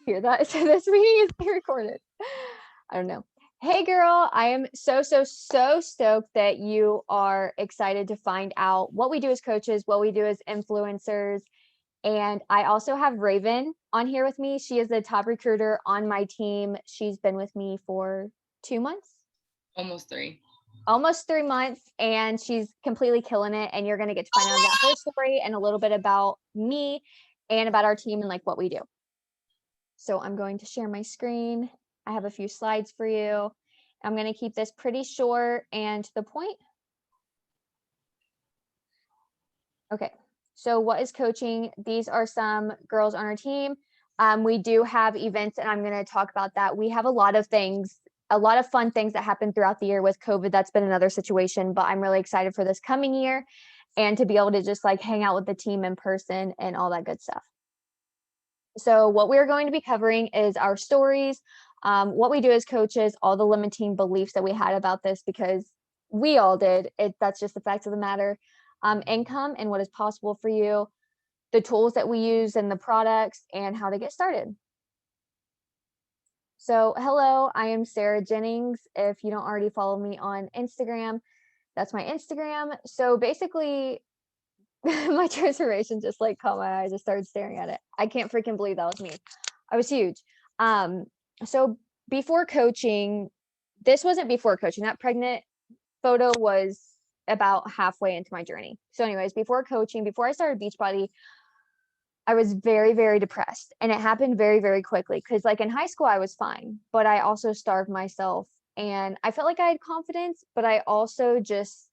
hear that? So this meeting is being recorded. I don't know. Hey girl, I am so stoked that you are excited to find out what we do as coaches, what we do as influencers. And I also have Raven on here with me. She is the top recruiter on my team. She's been with me for 2 months. Almost 3. Almost 3 months, and she's completely killing it. And you're going to get to find out about her story and a little bit about me and about our team and like what we do. So I'm going to share my screen. I have a few slides for you. I'm going to keep this pretty short and to the point. Okay, so what is coaching? These are some girls on our team. We do have events, and I'm going to talk about that. We have a lot of things, a lot of fun things that happen throughout the year with COVID. That's been another situation, but I'm really excited for this coming year and to be able to just like hang out with the team in person and all that good stuff. So what we're going to be covering is our stories, what we do as coaches, all the limiting beliefs that we had about this, because we all did. That's just the fact of the matter. Income and what is possible for you, the tools that we use and the products, and how to get started. So hello, I am Sarah Jennings. If you don't already follow me on Instagram, that's my Instagram. So basically, my transformation just like caught my eyes. I started staring at it. I can't freaking believe that was me. I was huge. So before coaching, this wasn't before coaching. That pregnant photo was about halfway into my journey. So anyways, before coaching, before I started Beachbody, I was very depressed, and it happened very quickly because like in high school I was fine, but I also starved myself and I felt like I had confidence, but I also just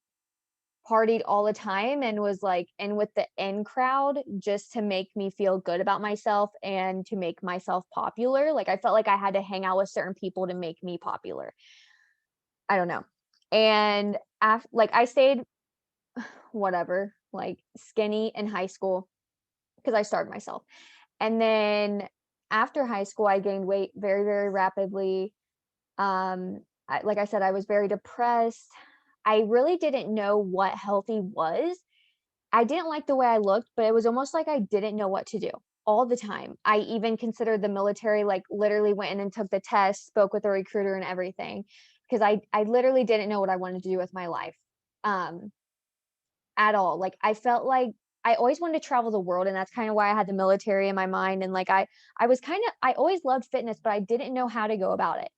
partied all the time and was like in with the in crowd just to make me feel good about myself and to make myself popular. Like I felt like I had to hang out with certain people to make me popular. I don't know. And like I stayed whatever, like skinny in high school because I starved myself. And then after high school I gained weight very rapidly. Like I said, I was very depressed. I really didn't know what healthy was. I didn't like the way I looked, but it was almost like I didn't know what to do all the time. I even considered the military, like literally went in and took the test, spoke with a recruiter and everything, because I literally didn't know what I wanted to do with my life at all. Like I felt like I always wanted to travel the world, and that's kind of why I had the military in my mind. And like I was kind of, I always loved fitness, but I didn't know how to go about it.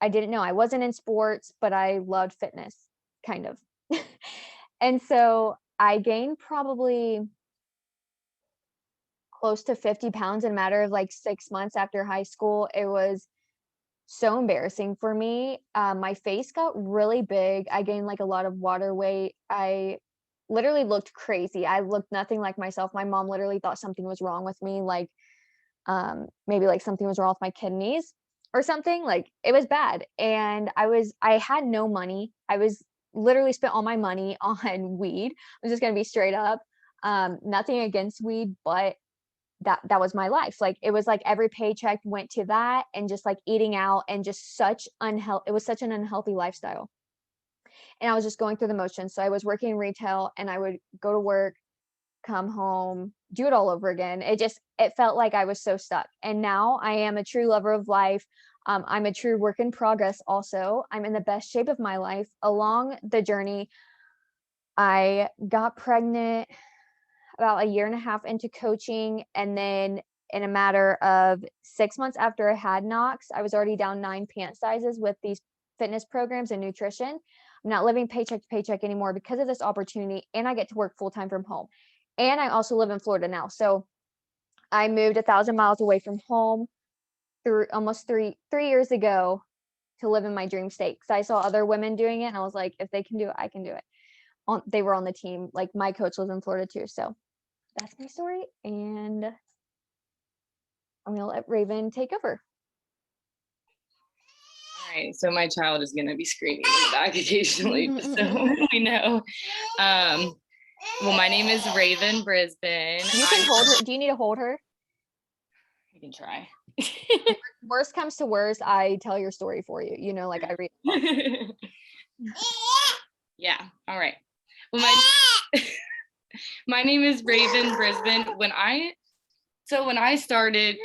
I didn't know. I wasn't in sports, but I loved fitness kind of. And so I gained probably close to 50 pounds in a matter of like 6 months after high school. It was so embarrassing for me. My face got really big. I gained like a lot of water weight. I literally looked crazy. I looked nothing like myself. My mom literally thought something was wrong with me, like maybe like something was wrong with my kidneys or something. Like it was bad. And I had no money. I was literally spent all my money on weed. I'm just gonna be straight up. Nothing against weed, but that was my life. Like it was like every paycheck went to that, and just like eating out, and just it was such an unhealthy lifestyle. And I was just going through the motions. So I was working in retail, and I would go to work, come home, do it all over again. It felt like I was so stuck. And now I am a true lover of life. I'm a true work in progress also. I'm in the best shape of my life. Along the journey, I got pregnant about a year and a half into coaching. And then in a matter of 6 months after I had Knox, I was already down 9 pant sizes with these fitness programs and nutrition. I'm not living paycheck to paycheck anymore because of this opportunity. And I get to work full time from home. And I also live in Florida now. So I moved 1,000 miles away from home through almost three years ago to live in my dream state. Because I saw other women doing it, and I was like, if they can do it, I can do it. They were on the team. Like my coach lives in Florida too. So that's my story. And I'm going to let Raven take over. All right, so my child is going to be screaming in the back occasionally, so we know. Well, my name is Raven Brisbane. You can hold her. Do you need to hold her? I can try. Worst comes to worst, I tell your story for you. You know, like I read. Yeah. All right. Well, my name is Raven Brisbane. When I started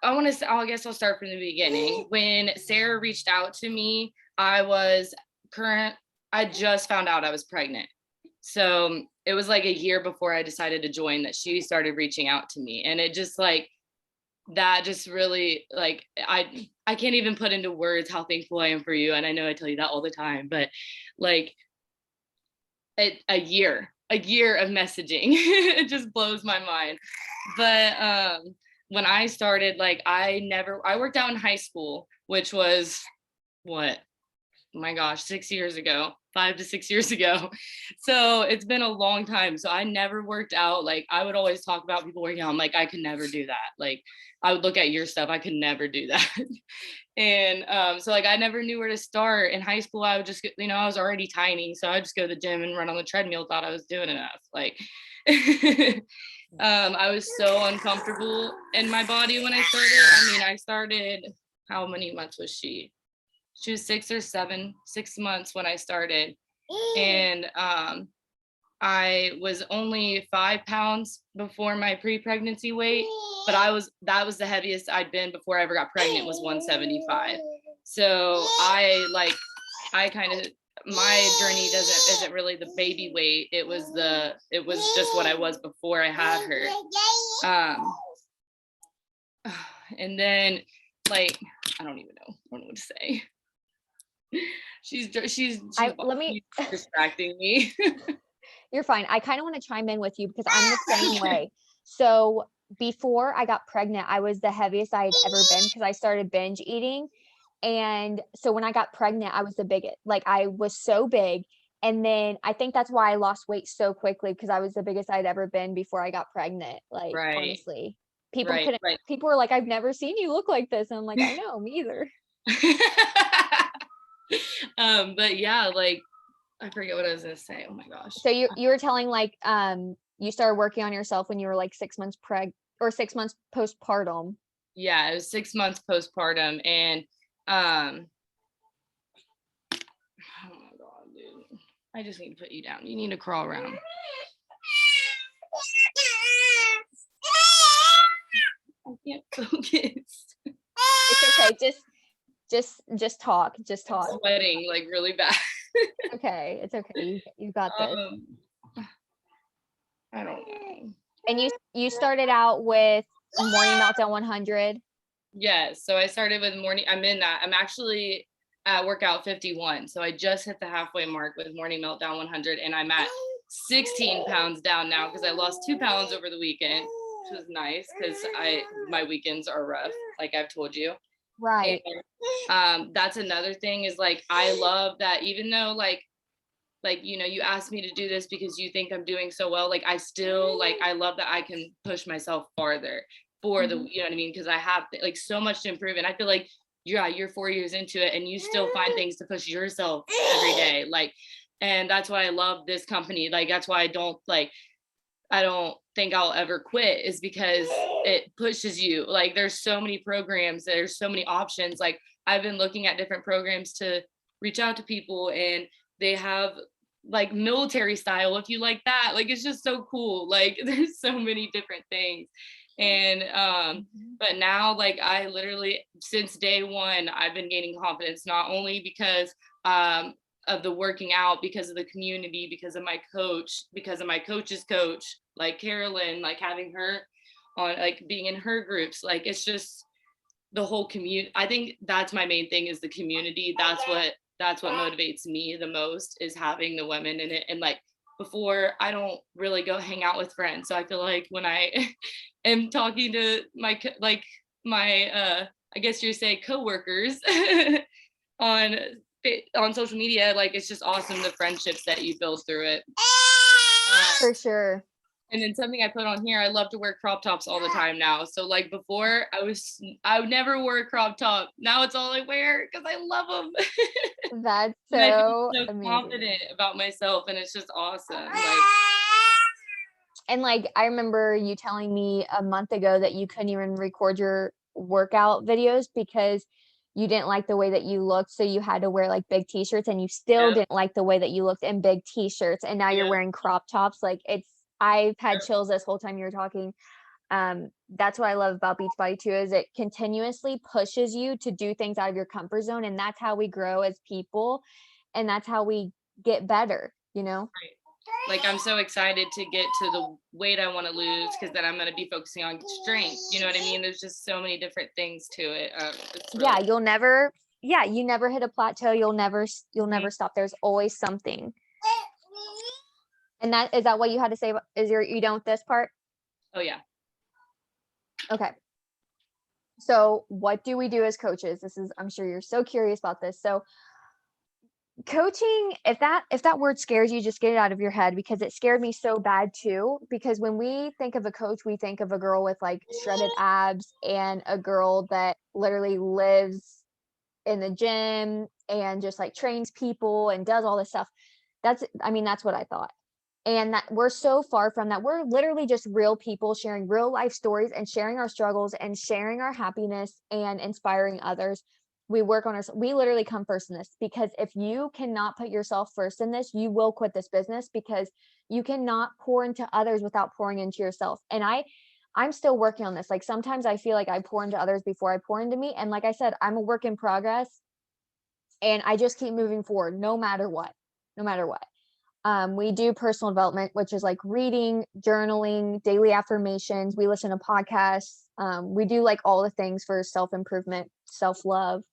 I guess I'll start from the beginning. When Sarah reached out to me, I just found out I was pregnant. So it was like a year before I decided to join that she started reaching out to me. And it just like, that just really like, I can't even put into words how thankful I am for you. And I know I tell you that all the time, but like a year of messaging, it just blows my mind. But when I started, like I worked out in high school, which was what, oh my gosh, 6 years ago, 5 to 6 years ago. So it's been a long time. So I never worked out. Like I would always talk about people working out. I'm like, I could never do that. Like I would look at your stuff. I could never do that. And so like I never knew where to start. In high school, I would just get, I was already tiny. So I'd just go to the gym and run on the treadmill, thought I was doing enough. Like I was so uncomfortable in my body when I started. I mean, I started, how many months was she? She was 6 months when I started. And I was only 5 pounds before my pre-pregnancy weight, but that was the heaviest I'd been before I ever got pregnant, was 175. So I kind of, my journey isn't really the baby weight. It was just what I was before I had her. And then like, I don't know what to say. She's Let me distracting me. You're fine. I kind of want to chime in with you because I'm the same way. So before I got pregnant, I was the heaviest I had ever been because I started binge eating. And so when I got pregnant, I was the biggest. Like I was so big. And then I think that's why I lost weight so quickly, because I was the biggest I'd ever been before I got pregnant. Like Right. honestly, people Right. people were like, I've never seen you look like this. And I'm like, I know, me either. But yeah, like I forget what I was gonna say. Oh my gosh. So you were telling like you started working on yourself when you were like 6 months or 6 months postpartum. Yeah, it was 6 months postpartum, and oh my god, dude. I just need to put you down. You need to crawl around. I can't focus. It's okay. Just talk. Just talk. I'm sweating like really bad. Okay, it's okay. You got this. I don't know. And you started out with Morning Meltdown 100. Yeah, so I started with morning. I'm in that. I'm actually at workout 51. So I just hit the halfway mark with Morning Meltdown 100, and I'm at 16 pounds down now because I lost 2 pounds over the weekend, which was nice because my weekends are rough, like I've told you. Right. And that's another thing is like I love that even though like you asked me to do this because you think I'm doing so well, like I still like I love that I can push myself farther for the, you know what I mean, because I have like so much to improve, and I feel like you're 4 years into it and you still find things to push yourself every day, like, and that's why I love this company. Like that's why I don't think I'll ever quit, is because it pushes you. Like there's so many programs, there's so many options. Like I've been looking at different programs to reach out to people, and they have like military style, if you like that. Like it's just so cool. Like there's so many different things. And but now like I literally since day one I've been gaining confidence, not only because of the working out, because of the community, because of my coach, because of my coach's coach, like Carolyn, like having her on, like being in her groups. Like it's just the whole community. I think that's my main thing, is the community. That's what motivates me the most, is having the women in it. And like before, I don't really go hang out with friends, so I feel like when I am talking to my I guess you say coworkers on social media, like it's just awesome the friendships that you build through it. For sure. And then something I put on here, I love to wear crop tops all the time now. So like before I would never wear a crop top. Now it's all I wear because I love them. That's And I so feel so amazing. confident about myself, and it's just awesome. And like I remember you telling me a month ago that you couldn't even record your workout videos because you didn't like the way that you looked, so you had to wear like big t-shirts, and you still didn't like the way that you looked in big t-shirts, and now you're wearing crop tops. Like I've had chills this whole time you were talking. That's what I love about Beachbody too, is it continuously pushes you to do things out of your comfort zone. And that's how we grow as people. And that's how we get better, you know? Right. Like I'm so excited to get to the weight I want to lose because then I'm going to be focusing on strength. You know what I mean? There's just so many different things to it. It's really Yeah, you never hit a plateau. You'll Mhm. never stop. There's always something. And is that what you had to say? You done with this part? Oh yeah. Okay. So what do we do as coaches? I'm sure you're so curious about this. So coaching, if that word scares you, just get it out of your head, because it scared me so bad too. Because when we think of a coach, we think of a girl with like shredded abs and a girl that literally lives in the gym and just like trains people and does all this stuff. That's what I thought. And that we're so far from that. We're literally just real people sharing real life stories and sharing our struggles and sharing our happiness and inspiring others. We literally come first in this, because if you cannot put yourself first in this, you will quit this business, because you cannot pour into others without pouring into yourself. And I'm still working on this. Like sometimes I feel like I pour into others before I pour into me. And like I said, I'm a work in progress, and I just keep moving forward no matter what. No matter what. We do personal development, which is like reading, journaling, daily affirmations. We listen to podcasts. We do like all the things for self improvement, self love.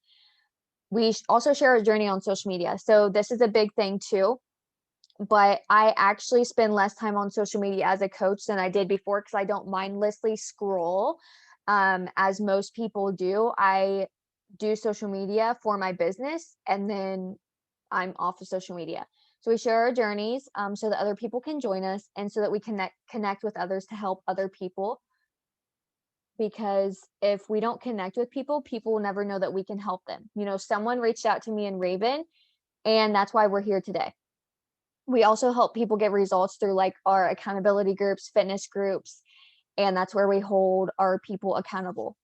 We also share our journey on social media. So this is a big thing too. But I actually spend less time on social media as a coach than I did before, because I don't mindlessly scroll, as most people do. I do social media for my business, and then I'm off of social media. So we share our journeys, so that other people can join us, and so that we connect with others to help other people. Because if we don't connect with people, people will never know that we can help them. Someone reached out to me in Raven, and that's why we're here today. We also help people get results through like our accountability groups, fitness groups, and that's where we hold our people accountable.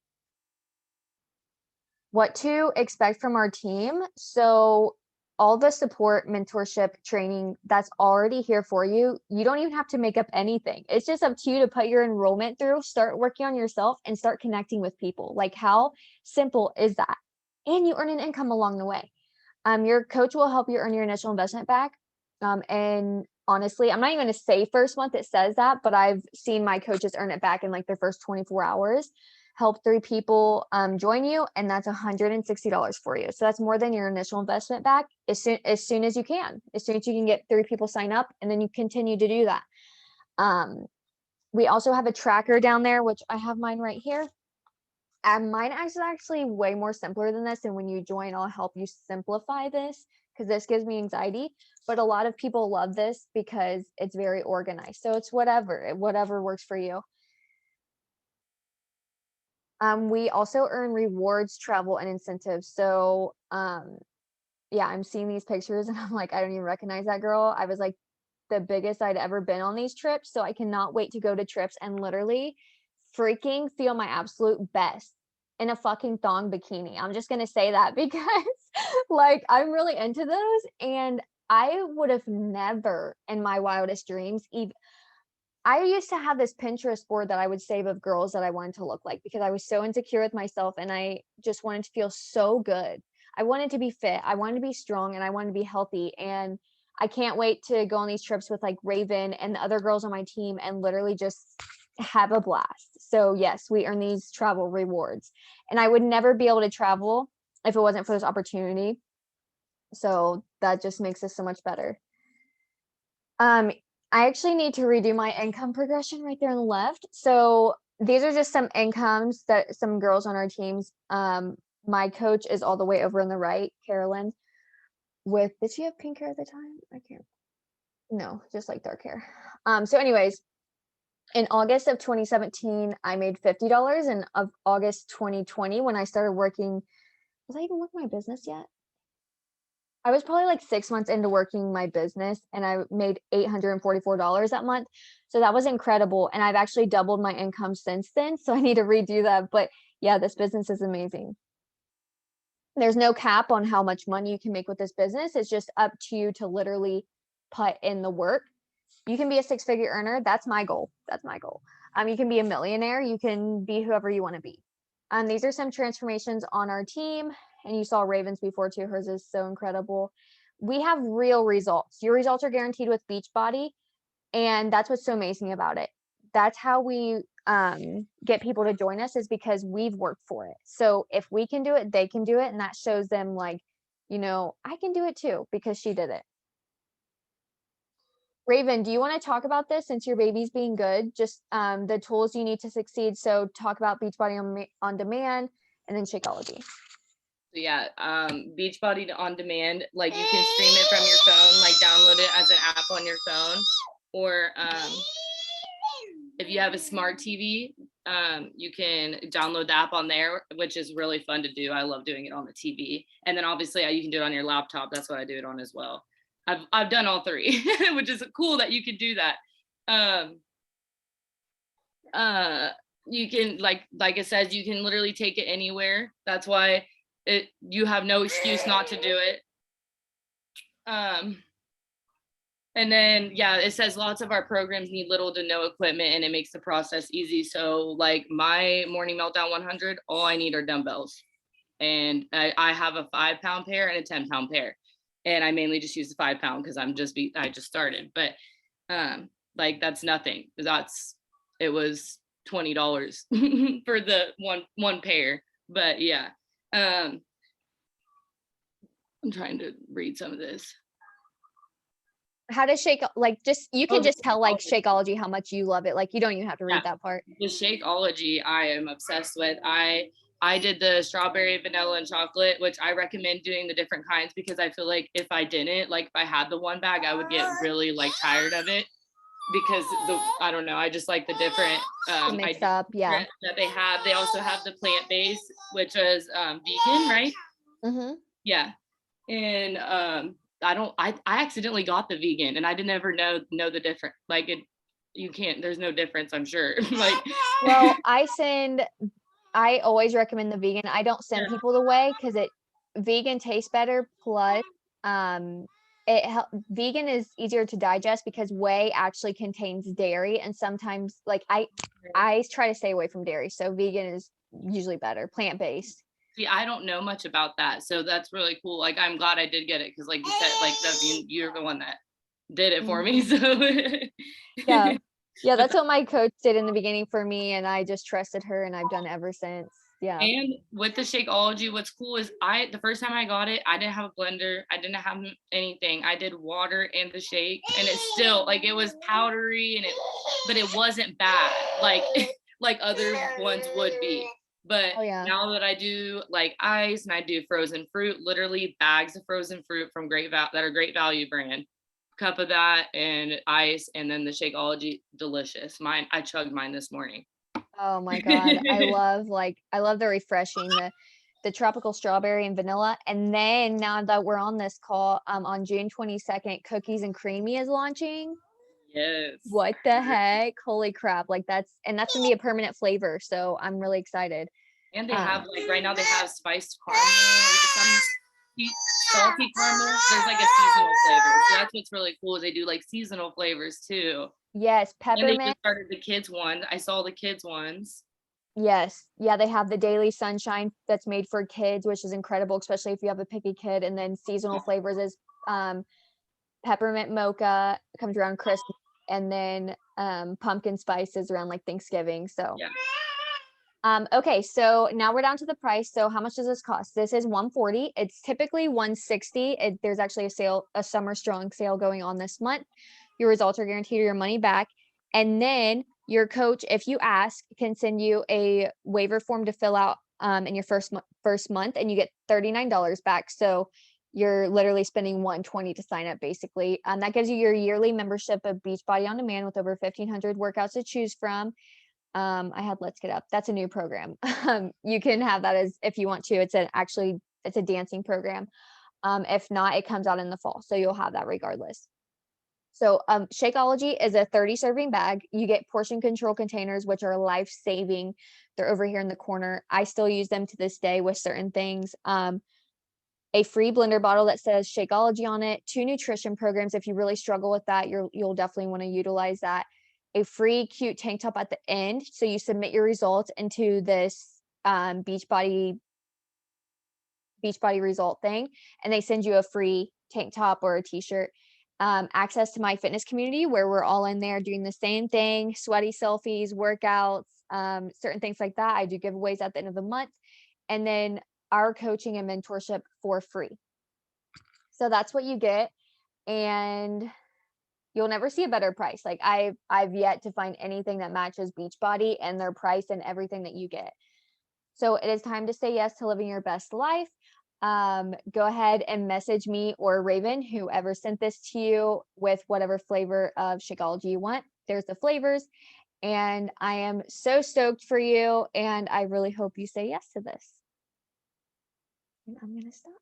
What to expect from our team? So all the support, mentorship, training, that's already here for you. You don't even have to make up anything. It's just up to you to put your enrollment through, start working on yourself, and start connecting with people. Like, how simple is that? And you earn an income along the way. Your coach will help you earn your initial investment back. And honestly, I'm not even going to say first month it says that, but I've seen my coaches earn it back in like their first 24 hours. Help 3 people join you, and that's $160 for you. So that's more than your initial investment back, as soon as you can. As soon as you can get 3 people sign up, and then you continue to do that. We also have a tracker down there, which I have mine right here. And mine is actually way more simpler than this. And when you join, I'll help you simplify this, because this gives me anxiety. But a lot of people love this because it's very organized. So it's whatever works for you. We also earn rewards, travel, and incentives. So, yeah, I'm seeing these pictures and I'm like, I don't even recognize that girl. I was like the biggest I'd ever been on these trips. So I cannot wait to go to trips and literally freaking feel my absolute best in a fucking thong bikini. I'm just going to say that because like I'm really into those, and I would have never in my wildest dreams even. I used to have this Pinterest board that I would save of girls that I wanted to look like, because I was so insecure with myself and I just wanted to feel so good. I wanted to be fit, I wanted to be strong, and I wanted to be healthy. And I can't wait to go on these trips with like Raven and the other girls on my team and literally just have a blast. So yes, we earn these travel rewards. And I would never be able to travel if it wasn't for this opportunity. So that just makes this so much better. Um, I actually need to redo my income progression right there on the left. So these are just some incomes that some girls on our teams. My coach is all the way over on the right, Carolyn. Did she have pink hair at the time? I can't. No, just like dark hair. So anyways, in August of 2017, I made $50. And of August 2020, when I started working, was I even working my business yet? I was probably like 6 months into working my business, and I made $844 that month. So that was incredible. And I've actually doubled my income since then. So I need to redo that. But yeah, this business is amazing. There's no cap on how much money you can make with this business. It's just up to you to literally put in the work. You can be a 6-figure earner. That's my goal. That's my goal. You can be a millionaire, you can be whoever you want to be. These are some transformations on our team, and you saw Raven's before too. Hers is so incredible. We have real results. Your results are guaranteed with Beachbody, and that's what's so amazing about it. That's how we get people to join us, is because we've worked for it. So if we can do it, they can do it, and that shows them like, I can do it too because she did it. Raven, do you want to talk about this since your baby's being good? Just the tools you need to succeed. So talk about Beachbody on demand, and then Shakeology. Yeah, Beachbody on demand, like you can stream it from your phone, like download it as an app on your phone, or if you have a smart TV, you can download the app on there, which is really fun to do. I love doing it on the TV, and then obviously you can do it on your laptop. That's what I do it on as well. I've done all three, which is cool that you can do that. You can like it says, you can literally take it anywhere. That's why you have no excuse not to do it. And then, yeah, it says lots of our programs need little to no equipment, and it makes the process easy. So like my Morning Meltdown 100, all I need are dumbbells. And I have a 5-pound pair and a 10-pound pair. And I mainly just use the 5-pound because I just started. But like that's nothing. It was $20 for the one pair. But yeah. I'm trying to read some of this. How to shake, like, just you can just tell like Shakeology how much you love it. Like you don't even have to read that part. The Shakeology I am obsessed with. I did the strawberry, vanilla, and chocolate, which I recommend doing the different kinds because I feel like if I didn't, like if I had the one bag, I would get really like tired of it because I don't know, I just like the different mix up, yeah, that they have. They also have the plant-based, which is vegan, right? Mm-hmm. Yeah. And I accidentally got the vegan, and I didn't ever know the difference. Like there's no difference, I'm sure. Like, well, I always recommend the vegan. I don't send people the whey because vegan tastes better. Plus, vegan is easier to digest because whey actually contains dairy, and sometimes like I try to stay away from dairy, so vegan is usually better, plant-based. See, I don't know much about that, so that's really cool. Like I'm glad I did get it because, like you said, like you're the one that did it for me. So yeah, that's what my coach did in the beginning for me, and I just trusted her, and I've done it ever since. Yeah. And with the Shakeology, what's cool is the first time I got it, I didn't have a blender, I didn't have anything. I did water and the shake, and it's still like it was powdery, but it wasn't bad like like other ones would be. But now that I do like ice and I do frozen fruit, literally bags of frozen fruit from that are Great Value brand, cup of that and ice, and then the Shakeology, delicious. I chugged mine this morning. Oh my God. I love the refreshing, the tropical strawberry and vanilla. And then now that we're on this call, on June 22nd, Cookies and Creamy is launching. Yes. What the heck? Holy crap. Like that's gonna be a permanent flavor. So I'm really excited. And they have like right now they have spiced caramel, some sweet, salty caramel. There's like a seasonal flavor. So that's what's really cool is they do like seasonal flavors too. Yes, peppermint. And they just started the kids one. I saw the kids ones. Yes. Yeah, they have the Daily Sunshine that's made for kids, which is incredible, especially if you have a picky kid. And then seasonal flavors is peppermint mocha, comes around Christmas, and then pumpkin spices around like Thanksgiving. So okay, so now we're down to the price. So how much does this cost? This is $140. It's typically $160. There's actually a summer strong sale going on this month. Your results are guaranteed, your money back. And then your coach, if you ask, can send you a waiver form to fill out in your first month, and you get $39 back. So you're literally spending $120 to sign up, basically. That gives you your yearly membership of Beachbody On Demand with over 1,500 workouts to choose from. I had Let's Get Up. That's a new program. You can have that as if you want to. It's a dancing program. If not, it comes out in the fall, so you'll have that regardless. So Shakeology is a 30-serving bag. You get portion control containers, which are life-saving. They're over here in the corner. I still use them to this day with certain things. A free blender bottle that says Shakeology on it. 2 nutrition programs. If you really struggle with that, you'll definitely want to utilize that. a free cute tank top at the end. So you submit your results into this Beachbody result thing, and they send you a free tank top or a t-shirt. Access to my fitness community where we're all in there doing the same thing, sweaty selfies, workouts, certain things like that. I do giveaways at the end of the month, and then our coaching and mentorship for free. So that's what you get, and you'll never see a better price. Like I've yet to find anything that matches Beachbody and their price and everything that you get. So it is time to say yes to living your best life. Go ahead and message me or Raven, whoever sent this to you, with whatever flavor of Shakeology you want. There's the flavors. And I am so stoked for you. And I really hope you say yes to this. And I'm going to stop.